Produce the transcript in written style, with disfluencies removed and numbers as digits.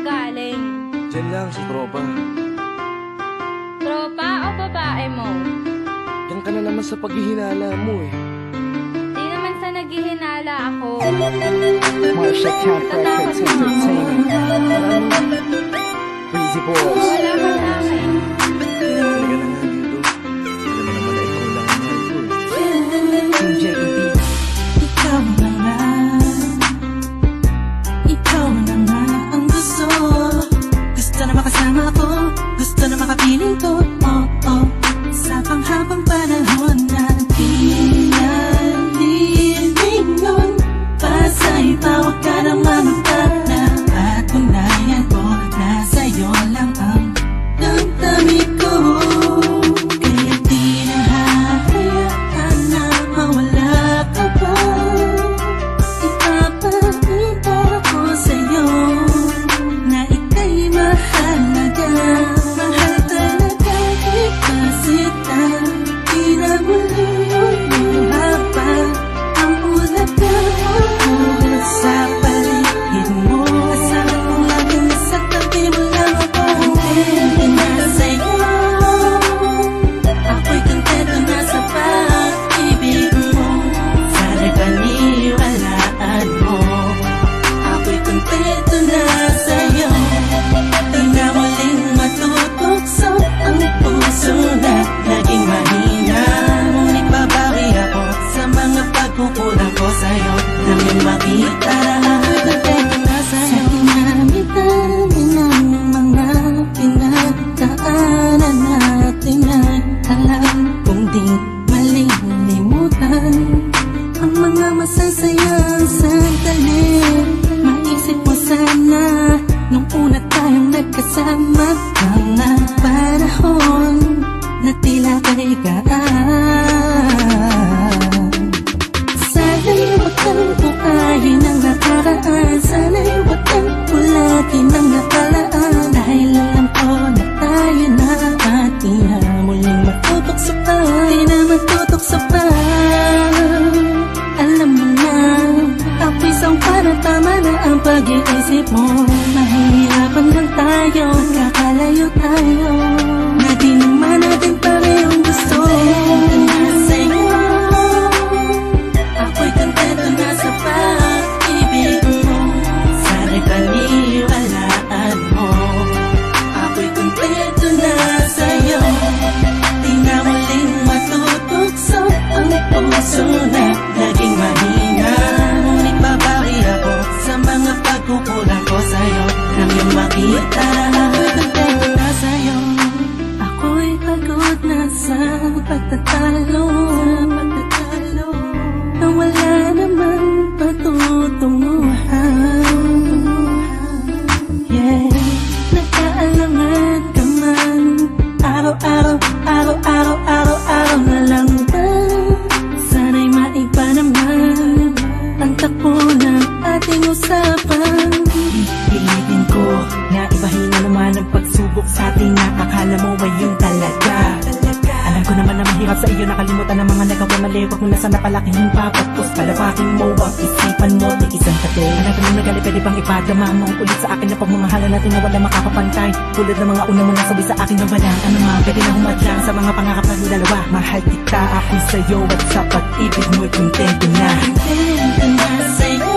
galing? Diyan lang, sa tropa. Tropa o babae mo? Yan ka na naman sa paghihinala mo eh. Di naman sa naghihinala ako. Marsha Camp Records Entertainment. Breezy Boys. Wala ka sa akin. Halika na nga dito. Alam mo naman na ikaw lang ang mahal ko eh. Team JEB. Ikaw na nga. Ikaw na nga ang gusto. Gusto na makasama ko. Gusto na makapiling ko. Oh, oh. Sa panghabang panahon na di nalilingon. Pasa'y tawag ka ng mamagana. Patunayan ko na sa'yo lang ang damdamin ko. Kaya di na hahayaan na mawala ka pa. Ipapakita ko sa'yo na ika'y mahalaga. Mahal talaga kita sita. Di na muli lumuha pa ang ulaga mo sa paligid mo. Asahan kong laging nasa tabi mo lang ako. Kontento na sa'yo. Ako'y kontento na sa pag-ibig mo. Sana'y paniwalaan mo. Ako'y kontento na sa'yo. Di na muling matutokso ang puso na naging mahina. Ngunit babawi ako sa mga pagkukulang ko sa'yo. Nang yung makita na ako'y kontento na sa'yo. Sa dinami-dami ng mga pinagdaanan natin ay alam kong di malilimutan ang mga masasayang sandali. Maisip mo sana nung una tayong nagkasama. Mga panahon na tila kay gaan. Sana'y wag kang buhayin ang nakaraan. Sana'y wag kang ulatin ang nakalaan. Dahil alam ko na tayo na at di na muling matutokso pa. Di na matutokso pa. Alam mo na, ako'y sangpa na tama na ang pag-iisip mo. Mahihirapan lang tayo, kakalayo tayo. Na di naman natin parehong gusto. Kontento na sa'yo. Ako'y kontento na sa pag-ibig mo. Sana'y paniwalaan mo. Ako'y kontento na sa'yo. Di na muling matutokso ang puso na naging mahina. Ngunit babawi ako sa mga pagkukulang ko sa'yo. Nang yung makita na ako'y kontento na sa'yo. Ako'y pagod na sa pagtatalo. Na wala naman patutunguhan. Yeah, nagkaalangan ka man. Araw-araw na lang ba? Sana'y maiba naman ang takbo ng ating usapan. Pilitin ko na ibahin na naman ang pagsubok sa ating nakakala mo ay yun talaga. Alam ko naman na mahirap sa iyo nakalimutan ang mga nagawa mali. Huwag mo na sana palakihin pa. Pagpos palawakin mo ang isipan mo. Tiisan ka din. Alam ko na nagali pwede bang ipadama mo ulit sa akin na pagmamahalan natin na wala makakapantay. Tulad ng mga una mo nasabi sa akin na walang ano man. Pwede na humadlang sa mga pangarap natin dalawa. Mahal kita ako'y sa'yo at sa pag-ibig mo'y kontento na. Kontento na sa'yo.